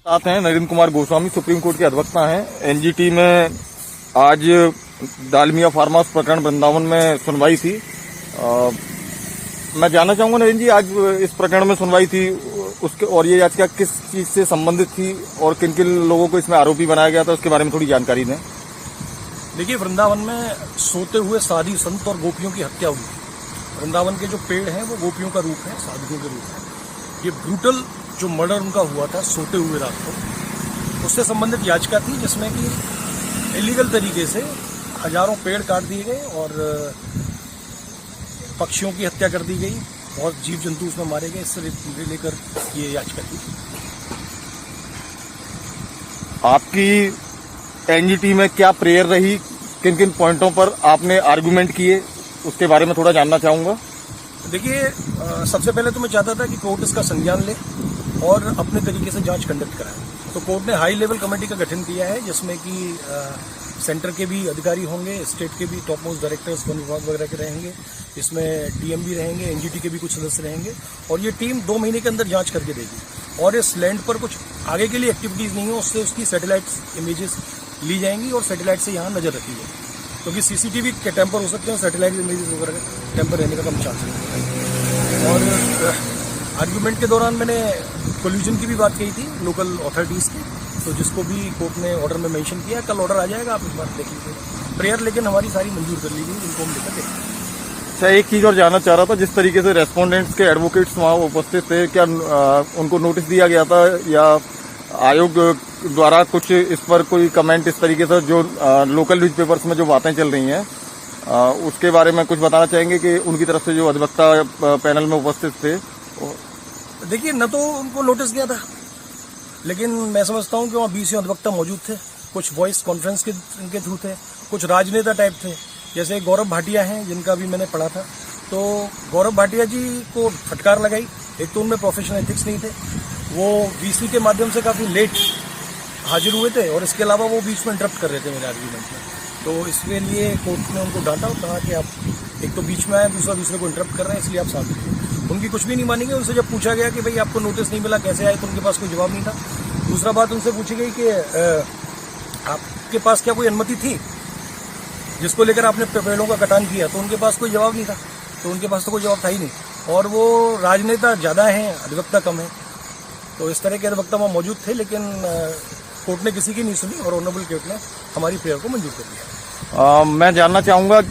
साथ हैं Narendra Kumar Goswami, supreme court के अधिवक्ता हैं। एनजीटी में आज डालमिया फार्म हाउस प्रकरण वृंदावन में सुनवाई थी। मैं जानना चाहूंगा नरेंद्र जी, आज इस प्रकरण में सुनवाई थी उसके और ये याचिका किस चीज से संबंधित थी और किन किन लोगों को इसमें आरोपी बनाया गया था, उसके बारे में थोड़ी जानकारी दें। देखिए, वृंदावन में सोते हुए साधी संत और गोपियों की हत्या हुई थी। वृंदावन के जो पेड़ हैं वो गोपियों का रूप है, साधुओं के रूप है। ये ब्रूटल जो मर्डर उनका हुआ था सोते हुए रात को, उससे संबंधित याचिका थी जिसमें कि इलीगल तरीके से हजारों पेड़ काट दिए गए और पक्षियों की हत्या कर दी गई, बहुत जीव जंतु उसमें मारे गए। इससे लेकर ये याचिका थी। आपकी एनजीटी में क्या प्रेयर रही, किन किन पॉइंटों पर आपने आर्गुमेंट किए, उसके बारे में थोड़ा जानना चाहूंगा। देखिए, सबसे पहले तो मैं चाहता था कि कोर्ट इसका संज्ञान ले और अपने तरीके से जांच कंडक्ट कराए। तो कोर्ट ने हाई लेवल कमेटी का गठन किया है जिसमें कि सेंटर के भी अधिकारी होंगे, स्टेट के भी टॉप मोस्ट डायरेक्टर्स वन विभाग वगैरह के रहेंगे, इसमें डीएम भी रहेंगे, एनजीटी के भी कुछ सदस्य रहेंगे और ये टीम 2 महीने के अंदर जांच करके देगी। और इस लैंड पर कुछ आगे के लिए एक्टिविटीज नहीं हो, उससे उसकी सैटेलाइट इमेजेस ली जाएंगी और सैटेलाइट से यहाँ नजर रखी जाएगी, क्योंकि सीसीटीवी के टेम्पर हो सकते हैं, सैटेलाइट इमेजेस वगैरह का टेम्पर रहने का कम चांस है। और आर्ग्यूमेंट के दौरान मैंने कोल्यूजन की भी बात कही थी लोकल अथॉरिटीज की, तो जिसको भी कोर्ट ने ऑर्डर में मेंशन किया। कल ऑर्डर आ जाएगा, आप इस बार देख लीजिए। प्रेयर लेकिन हमारी सारी मंजूर कर ली गई, इनको हम लेकर देखेंगे। अच्छा, एक चीज और जानना चाह रहा था, जिस तरीके से रेस्पोंडेंट्स के एडवोकेट्स वहाँ उपस्थित थे, क्या उनको नोटिस दिया गया था या आयोग द्वारा कुछ इस पर कोई कमेंट इस तरीके से, जो लोकल न्यूज़पेपर्स में जो बातें चल रही हैं उसके बारे में कुछ बताना चाहेंगे कि उनकी तरफ से जो अधिवक्ता पैनल में उपस्थित थे? देखिए, न तो उनको नोटिस दिया था, लेकिन मैं समझता हूं कि वहाँ 20 अधिवक्ता मौजूद थे। कुछ वॉइस कॉन्फ्रेंस के थ्रू थे, कुछ राजनेता टाइप थे, जैसे गौरव भाटिया हैं जिनका भी मैंने पढ़ा था। तो गौरव भाटिया जी को फटकार लगाई। एक तो उनमें प्रोफेशनल एथिक्स नहीं थे, वो वीसी के माध्यम से काफ़ी लेट हाजिर हुए थे और इसके अलावा वो बीच में इंटरप्ट कर रहे थे मेरे आर्ग्यूमेंट में। तो इसके लिए कोर्ट ने उनको डांटा और कहा कि आप एक तो बीच में आए, दूसरे को इंटरप्ट कर रहे हैं, इसलिए आप साथ दीजिए। उनकी कुछ भी नहीं मानेंगे। उनसे जब पूछा गया कि भाई आपको नोटिस नहीं मिला, कैसे आए, तो उनके पास कोई जवाब नहीं था। दूसरा बात उनसे पूछी गई कि आपके पास क्या कोई अनुमति थी जिसको लेकर आपने पेड़ों का कटान किया, तो उनके पास कोई जवाब नहीं था। तो उनके पास तो कोई जवाब था ही नहीं। और वो राजनेता ज़्यादा हैं, अधिवक्ता कम है। तो इस तरह के अधिवक्ता वहाँ मौजूद थे, लेकिन कोर्ट ने किसी की नहीं सुनी और ऑनरेबल कोर्ट ने हमारी प्रेयर को मंजूर कर दिया। मैं जानना चाहूंगा,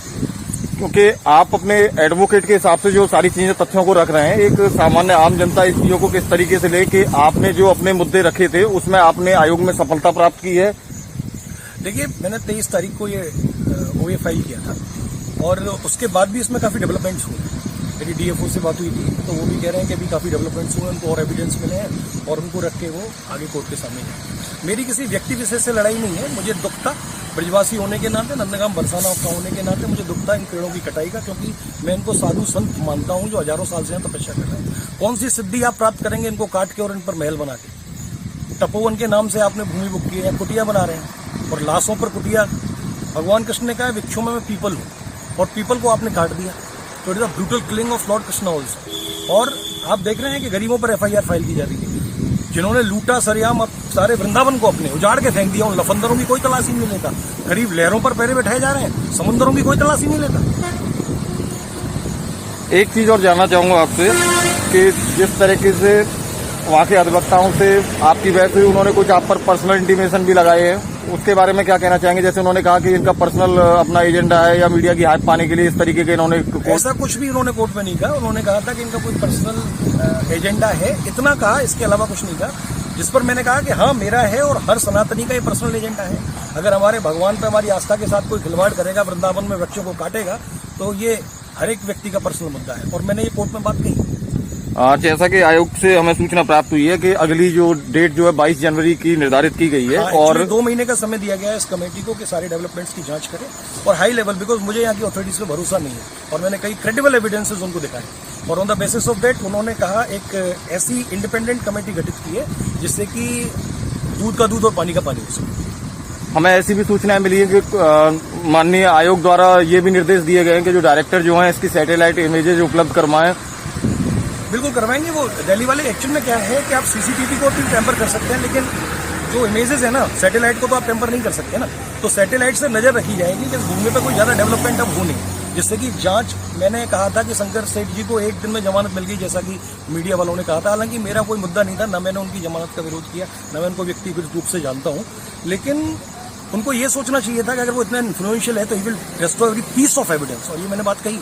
क्योंकि आप अपने एडवोकेट के हिसाब से जो सारी चीजें तथ्यों को रख रहे हैं, एक सामान्य आम जनता इस चीजों को किस तरीके से ले कि आपने जो अपने मुद्दे रखे थे उसमें आपने आयोग में सफलता प्राप्त की है? देखिए, मैंने 23 तारीख को ये ओए फाइल किया था और उसके बाद भी इसमें काफ़ी डेवलपमेंट्स हुए। मेरी डीएफओ से बात हुई थी तो वो भी कह रहे हैं कि अभी काफ़ी डेवलपमेंट्स हुए, उनको और एविडेंस मिले हैं और उनको रख के वो आगे कोर्ट के सामने जाए। मेरी किसी व्यक्ति विशेष से लड़ाई नहीं है। मुझे दुख था, ब्रजवासी होने के नाते, नंदगाम बरसाना का होने के नाते मुझे दुख था इन पेड़ों की कटाई का, क्योंकि मैं इनको साधु संत मानता हूँ जो हजारों साल से यहाँ तपस्या कर रहे हैं। कौन सी सिद्धि आप प्राप्त करेंगे इनको काट के और इन पर महल बना के? तपोवन के नाम से आपने भूमि बुक की है, कुटिया बना रहे हैं और लाशों पर कुटिया। भगवान कृष्ण ने कहा वृक्षों में मैं पीपल हूँ और पीपल को आपने काट दिया। तो it is a brutal killing of Lord Krishna also. और आप देख रहे हैं कि गरीबों पर एफआईआर फाइल की जा रही है। जिन्होंने लूटा सरेआम अब सारे वृंदावन को अपने उजाड़ के फेंक दिया, उन लफंदरों की कोई तलाशी नहीं लेता। गरीब लहरों पर पैरे बैठाए जा रहे हैं, समुद्रों की कोई तलाशी नहीं लेता। एक चीज और जानना चाहूंगा आपसे कि जिस तरीके से वहाँ के अधिवक्ताओं से आपकी बहस हुई, उन्होंने कुछ आप पर पर्सनल इंटीमेशन भी लगाए हैं, उसके बारे में क्या कहना चाहेंगे? जैसे उन्होंने कहा कि इनका पर्सनल अपना एजेंडा है या मीडिया की हाइप पाने के लिए, इस तरीके के इन्होंने ऐसा कुछ भी उन्होंने कोर्ट में नहीं कहा। उन्होंने कहा था कि इनका कोई पर्सनल एजेंडा है, इतना कहा, इसके अलावा कुछ नहीं कहा। जिस पर मैंने कहा कि हाँ मेरा है और हर सनातनी का ये पर्सनल एजेंडा है। अगर हमारे भगवान पर हमारी आस्था के साथ कोई खिलवाड़ करेगा, वृंदावन में वृक्षों को काटेगा, तो ये हर एक व्यक्ति का पर्सनल मुद्दा है और मैंने ये कोर्ट में बात कही। जैसा कि आयोग से हमें सूचना प्राप्त हुई है कि अगली जो डेट जो है 22 जनवरी की निर्धारित की गई है। और 2 महीने का समय दिया गया है इस कमेटी को कि सारे डेवलपमेंट्स की जांच करें और हाई लेवल, बिकॉज मुझे यहाँ की अथॉरिटीज पे भरोसा नहीं है और मैंने कई क्रेडिबल एविडेंसेस उनको दिखाए और on the basis of that उन्होंने कहा एक ऐसी इंडिपेंडेंट कमेटी गठित की है जिससे कि दूध का दूध और पानी का पानी हो सके। हमें ऐसी भी सूचनाएं मिली है कि माननीय आयोग द्वारा ये भी निर्देश दिए गए हैं कि जो डायरेक्टर जो हैं इसकी सैटेलाइट इमेजेज उपलब्ध करवाएं बिल्कुल करवाएंगे। वो दिल्ली वाले एक्चुअल में क्या है कि आप सीसीटीवी को भी टेम्पर कर सकते हैं, लेकिन जो इमेजेस है ना सैटेलाइट को तो आप टेम्पर नहीं कर सकते ना। तो सैटेलाइट से नजर रखी जाएगी कि भूमि पे कोई ज्यादा डेवलपमेंट अब हो नहीं, जिससे कि जांच, मैंने कहा था कि शंकर सेठ जी को एक दिन में जमानत मिल गई, जैसा कि मीडिया वालों ने कहा था। हालांकि मेरा कोई मुद्दा नहीं था, ना मैंने उनकी जमानत का विरोध किया, ना मैं उनको व्यक्तिगत रूप से जानता हूं, लेकिन उनको ये सोचना चाहिए था कि अगर वो इतना इन्फ्लुएंशियल है तो he will destroy every piece of evidence. और ये मैंने बात कही।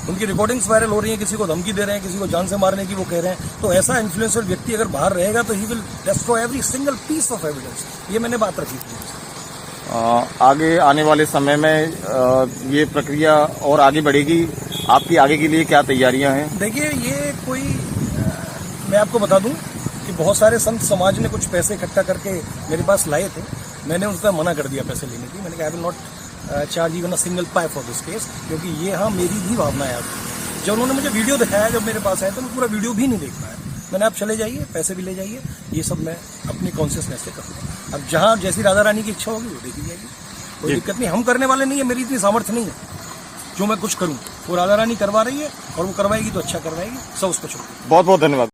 उनकी रिकॉर्डिंग्स वायरल हो रही हैं, किसी को धमकी दे रहे हैं, किसी को जान से मारने की वो कह रहे हैं। तो ऐसा इन्फ्लुएंशियल व्यक्ति अगर बाहर रहेगा तो he will destroy every single piece of evidence. ये मैंने बात रखी थी। आगे आने वाले समय में ये प्रक्रिया और आगे बढ़ेगी। आपकी आगे के लिए क्या तैयारियां हैं? देखिए, ये कोई मैं आपको बता दूं कि बहुत सारे संत समाज ने कुछ पैसे इकट्ठा करके मेरे पास लाए थे। मैंने उनका मना कर दिया पैसे लेने की। मैंने कहा I will not charge even a single pi for this case, क्योंकि ये मेरी भी भावनाएं आती। जब उन्होंने मुझे वीडियो दिखाया, जब मेरे पास आया, तो मैं पूरा वीडियो भी नहीं देख पाया। मैंने आप चले जाइए, पैसे भी ले जाइए, ये सब मैं अपनी कॉन्शियसनेस से करूँगा। अब जहाँ जैसी राधा रानी की इच्छा होगी वो देखी जाएगी, कोई दिक्कत नहीं। हम करने वाले नहीं है, मेरी इतनी सामर्थ्य नहीं है जो मैं कुछ करूँ। वो राधा रानी करवा रही है और वो करवाएगी तो अच्छा करवाएगी, सब उसको छोड़। बहुत बहुत धन्यवाद।